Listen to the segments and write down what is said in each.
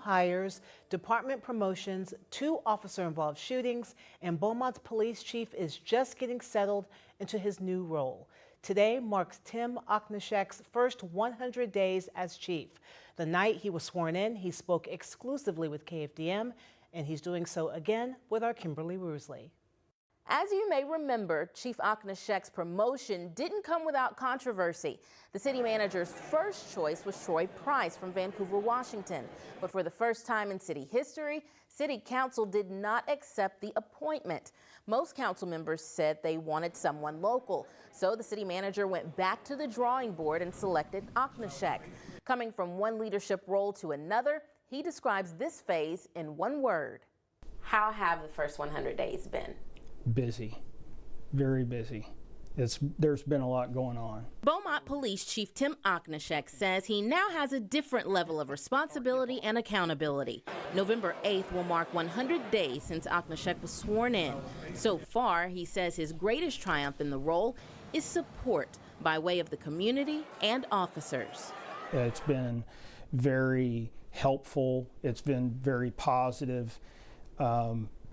hires, department promotions, 2 officer-involved shootings, and Beaumont's police chief is just getting settled into his new role. Today marks Tim Ocnaschek's first 100 days as chief. The night he was sworn in, he spoke exclusively with KFDM, and he's doing so again with our Kimberly Roosley. As you may remember, Chief Ocnaschek's promotion didn't come without controversy. The city manager's first choice was Troy Price from Vancouver, Washington. But for the first time in city history, city council did not accept the appointment. Most council members said they wanted someone local. So the city manager went back to the drawing board and selected Ocnaschek. Coming from one leadership role to another, he describes this phase in one word. How have the first 100 days been? Busy, very busy. There's been a lot going on. Beaumont Police Chief Tim Ocnaschek says he now has a different level of responsibility and accountability. November 8th will mark 100 days since Ocnaschek was sworn in. So far, he says his greatest triumph in the role is support by way of the community and officers. It's been very helpful. It's been very positive.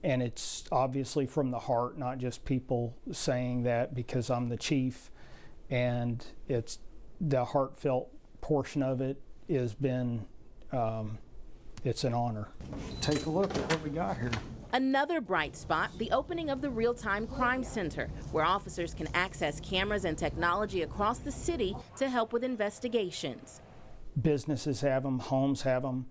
And it's obviously from the heart, not just people saying that because I'm the chief. And it's the heartfelt portion of it has been, it's an honor. Take a look at what we got here. Another bright spot, the opening of the Real-Time Crime Center, where officers can access cameras and technology across the city to help with investigations. Businesses have them, homes have them.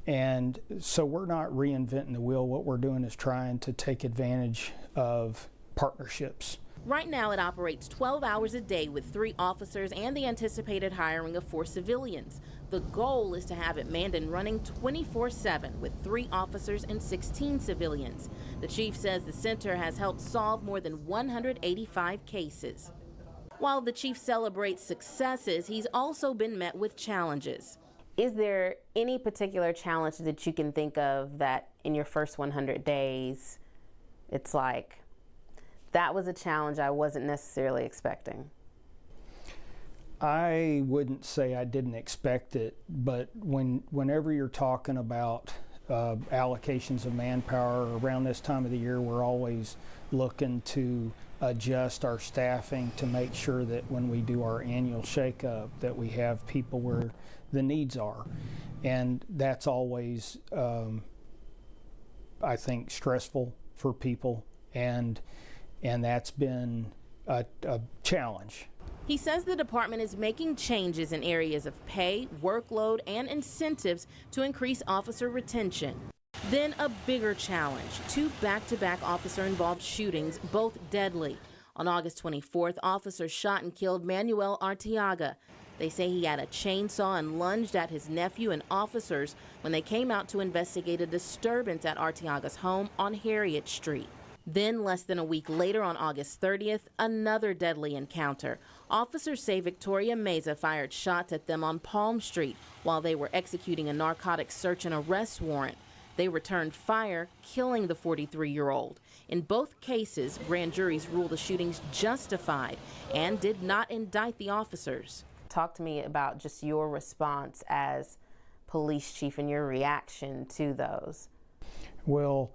And so we're not reinventing the wheel. What we're doing is trying to take advantage of partnerships. Right now it operates 12 hours a day with 3 officers and the anticipated hiring of 4 civilians. The goal is to have it manned and running 24/7 with 3 officers and 16 civilians. The chief says the center has helped solve more than 185 cases. While the chief celebrates successes, he's also been met with challenges. Is there any particular challenge that you can think of that in your first 100 days, it's like, that was a challenge I wasn't necessarily expecting? I wouldn't say I didn't expect it, but whenever you're talking about allocations of manpower around this time of the year, we're always looking to adjust our staffing to make sure that when we do our annual shakeup that we have people where the needs are. And that's always, I think, stressful for people, and that's been a challenge. He says the department is making changes in areas of pay, workload, and incentives to increase officer retention. Then a bigger challenge, 2 back-to-back officer-involved shootings, both deadly. On August 24th, officers shot and killed Manuel Arteaga. They say he had a chainsaw and lunged at his nephew and officers when they came out to investigate a disturbance at Arteaga's home on Harriet Street. Then, less than a week later, on August 30th, another deadly encounter. Officers say Victoria Meza fired shots at them on Palm Street while they were executing a narcotics search and arrest warrant. They returned fire, killing the 43-year-old. In both cases, grand juries ruled the shootings justified and did not indict the officers. Talk to me about just your response as police chief and your reaction to those. Well,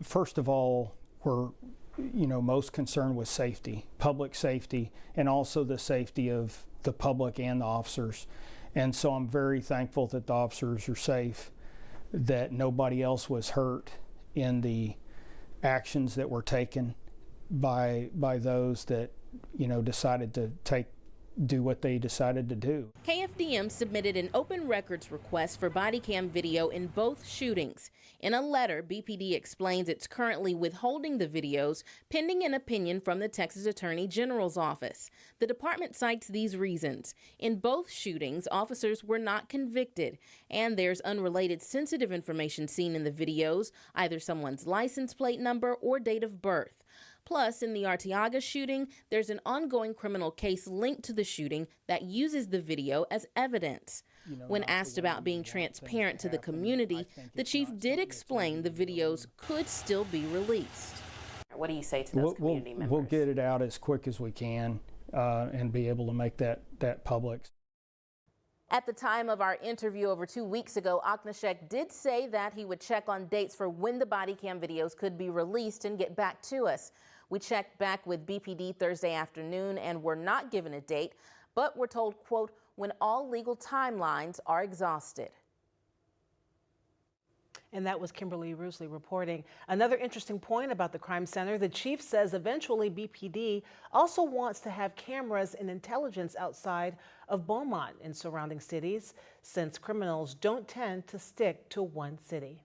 first of all, we're most concerned with safety, public safety, and also the safety of the public and the officers. And so I'm very thankful that the officers are safe, that nobody else was hurt in the actions that were taken by those that decided to do what they decided to do. KFDM submitted an open records request for body cam video in both shootings. In a letter, BPD explains it's currently withholding the videos pending an opinion from the Texas Attorney General's office. The department cites these reasons. In both shootings, officers were not convicted, and there's unrelated sensitive information seen in the videos, either someone's license plate number or date of birth. Plus, in the Arteaga shooting, there's an ongoing criminal case linked to the shooting that uses the video as evidence. When asked about being transparent to the community, the chief did explain the videos could still be released. What do you say to those community members? We'll get it out as quick as we can and be able to make that public. At the time of our interview over 2 weeks ago, Ocnaschek did say that he would check on dates for when the body cam videos could be released and get back to us. We checked back with BPD Thursday afternoon and were not given a date, but were told, quote, when all legal timelines are exhausted. And that was Kimberly Roosley reporting. Another interesting point about the crime center, the chief says eventually BPD also wants to have cameras and intelligence outside of Beaumont and surrounding cities, since criminals don't tend to stick to one city.